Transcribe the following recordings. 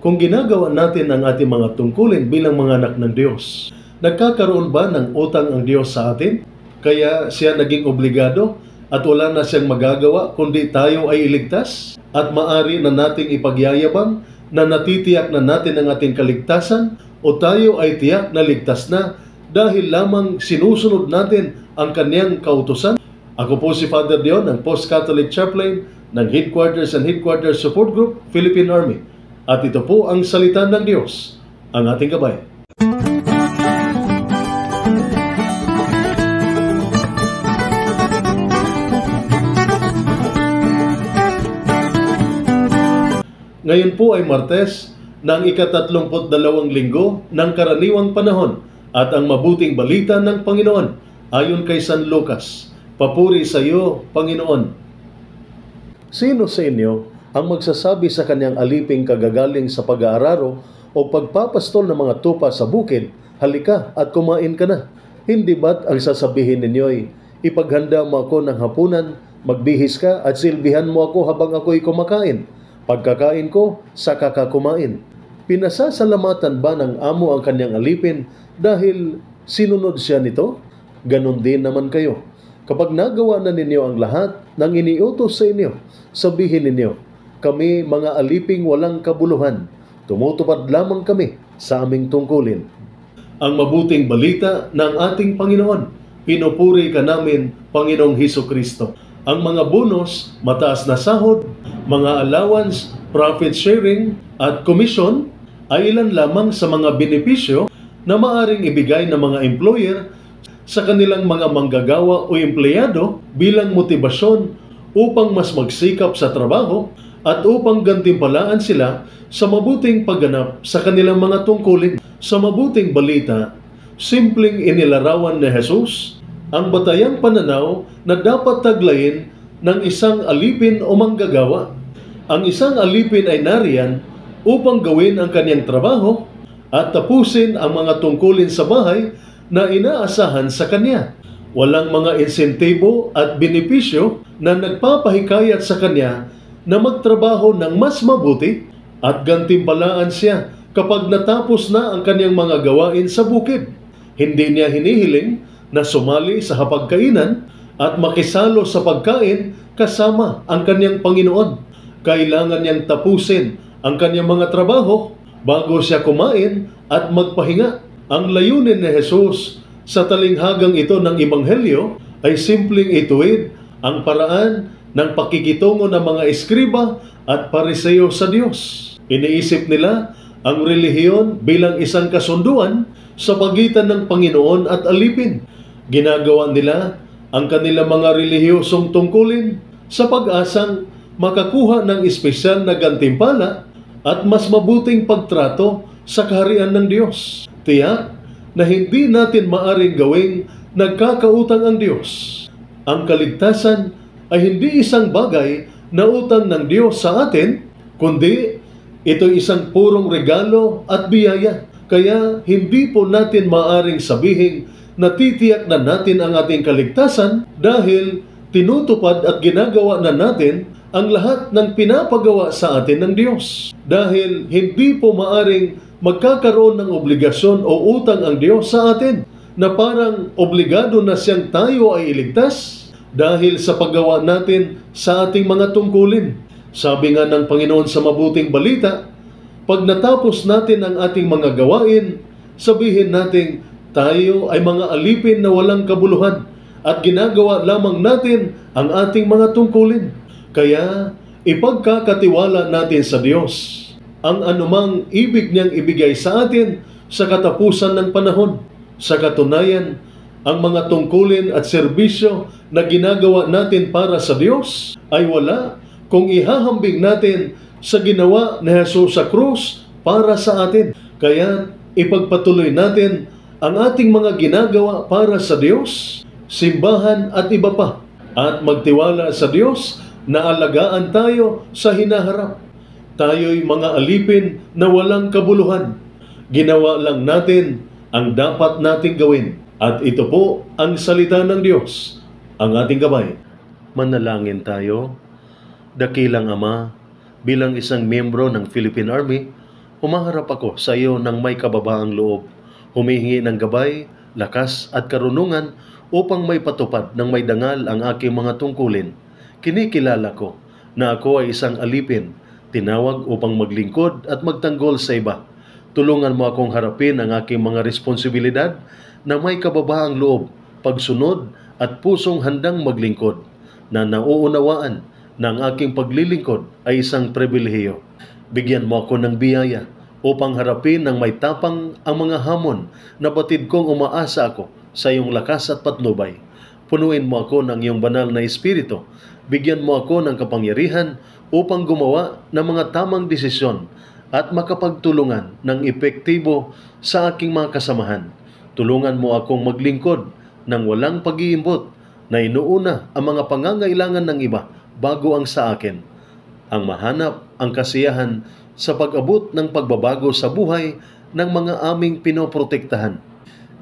Kung ginagawa natin ang ating mga tungkulin bilang mga anak ng Diyos, nagkakaroon ba ng utang ang Diyos sa atin? Kaya siya naging obligado at wala na siyang magagawa kundi tayo ay iligtas? At maari na nating ipagyayabang na natitiyak na natin ang ating kaligtasan o tayo ay tiyak na ligtas na dahil lamang sinusunod natin ang kanyang kautusan? Ako po si Father Dion, ng Post-Catholic Chaplain ng Headquarters and Headquarters Support Group, Philippine Army. At ito po ang salita ng Diyos, ang ating gabay. Ngayon po ay Martes ng ika-32 linggo ng karaniwang panahon at ang mabuting balita ng Panginoon ayon kay San Lucas. Papuri sa iyo, Panginoon. Sino sa inyo ang magsasabi sa kanyang aliping kagagaling sa pag-aararo o pagpapastol ng mga tupa sa bukid, halika at kumain ka na? Hindi ba't ang sasabihin ninyo'y, ipaghanda mo ako ng hapunan, magbihis ka at silbihan mo ako habang ako'y kumakain? Pagkakain ko, saka ka kumain. Pinasasalamatan ba ng amo ang kanyang alipin dahil sinunod siya nito? Ganon din naman kayo. Kapag nagawa na ninyo ang lahat ng iniutos sa inyo, sabihin ninyo, kami mga aliping walang kabuluhan, tumutupad lamang kami sa aming tungkulin. Ang mabuting balita ng ating Panginoon, pinupuri ka namin, Panginoong Hesukristo. Ang mga bonus, mataas na sahod, mga allowance, profit sharing, at commission ay ilan lamang sa mga benepisyo na maaring ibigay ng mga employer sa kanilang mga manggagawa o empleyado bilang motibasyon upang mas magsikap sa trabaho at upang gantimpalaan sila sa mabuting pagganap sa kanilang mga tungkulin. Sa mabuting balita, simpleng inilarawan ni Jesus ang batayang pananaw na dapat taglayin ng isang alipin o manggagawa. Ang isang alipin ay nariyan upang gawin ang kanyang trabaho at tapusin ang mga tungkulin sa bahay na inaasahan sa kanya. Walang mga insentibo at benepisyo na nagpapahikayat sa kanya na magtrabaho ng mas mabuti at gantimpalaan siya kapag natapos na ang kanyang mga gawain sa bukid. Hindi niya hinihiling na sumali sa hapagkainan at makisalo sa pagkain kasama ang kanyang Panginoon. Kailangan niyang tapusin ang kanyang mga trabaho bago siya kumain at magpahinga. Ang layunin ni Jesus sa talinghagang ito ng Ebanghelyo ay simpleng ituwid ang paraan ng pakikitungo ng mga eskriba at pariseyo sa Diyos. Iniisip nila ang relihiyon bilang isang kasunduan sa pagitan ng Panginoon at alipin. Ginagawa nila ang kanilang mga relihiyosong tungkulin sa pag-asang makakuha ng espesyal na gantimpala at mas mabuting pagtrato sa kaharian ng Diyos. Tiyak na hindi natin maaring gawing nagkakautang ang Diyos. Ang kaligtasan ay hindi isang bagay na utang ng Diyos sa atin, kundi ito'y isang purong regalo at biyaya. Kaya hindi po natin maaring sabihin na titiyak na natin ang ating kaligtasan dahil tinutupad at ginagawa na natin ang lahat ng pinapagawa sa atin ng Diyos. Dahil hindi po maaring magkakaroon ng obligasyon o utang ang Diyos sa atin na parang obligado na siyang tayo ay iligtas dahil sa paggawa natin sa ating mga tungkulin. Sabi nga ng Panginoon sa mabuting balita, pag natapos natin ang ating mga gawain, sabihin natin tayo ay mga alipin na walang kabuluhan at ginagawa lamang natin ang ating mga tungkulin. Kaya ipagkakatiwala natin sa Diyos ang anumang ibig niyang ibigay sa atin sa katapusan ng panahon. Sa katunayan, ang mga tungkulin at serbisyo na ginagawa natin para sa Diyos ay wala kung ihahambing natin sa ginawa ni Jesus sa krus para sa atin. Kaya ipagpatuloy natin ang ating mga ginagawa para sa Diyos, simbahan at iba pa, at magtiwala sa Diyos na alagaan tayo sa hinaharap. Tayo'y mga alipin na walang kabuluhan. Ginawa lang natin ang dapat nating gawin. At ito po ang salita ng Diyos, ang ating gabay. Manalangin tayo. Dakilang Ama, bilang isang miyembro ng Philippine Army, humaharap ako sa iyo ng may kababaang loob, humihingi ng gabay, lakas at karunungan upang may patupad ng may dangal ang aking mga tungkulin. Kinikilala ko na ako ay isang alipin, tinawag upang maglingkod at magtanggol sa iba. Tulungan mo akong harapin ang aking mga responsibilidad na may kababaang loob, pagsunod at pusong handang maglingkod, na nauunawaan na ang aking paglilingkod ay isang pribilehiyo. Bigyan mo ako ng biyaya upang harapin ng may tapang ang mga hamon na batid kong umaasa ako sa iyong lakas at patnubay. Punuin mo ako ng iyong banal na espiritu. Bigyan mo ako ng kapangyarihan upang gumawa ng mga tamang desisyon at makapagtulungan ng epektibo sa aking mga kasamahan. Tulungan mo akong maglingkod ng walang pag-iimbot na inuuna ang mga pangangailangan ng iba bago ang sa akin. Ang mahanap ang kasiyahan sa pag-abot ng pagbabago sa buhay ng mga aming pinoprotektahan.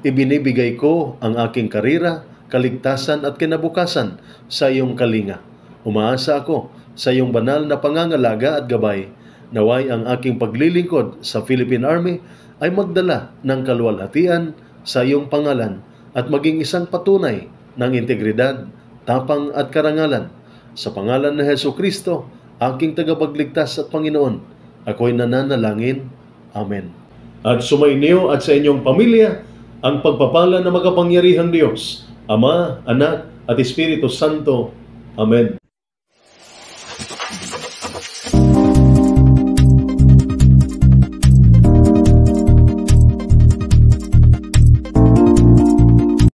Ibinibigay ko ang aking karera, kaligtasan at kinabukasan sa iyong kalinga. Umaasa ako sa iyong banal na pangangalaga at gabay. Naway ang aking paglilingkod sa Philippine Army ay magdala ng kaluwalhatian sa iyong pangalan at maging isang patunay ng integridad, tapang at karangalan. Sa pangalan ng Jesucristo, aking tagapagligtas at Panginoon, ako'y nananalangin. Amen. At sumainyo at sa inyong pamilya ang pagpapala ng makapangyarihang Diyos, Ama, Anak at Espiritu Santo. Amen.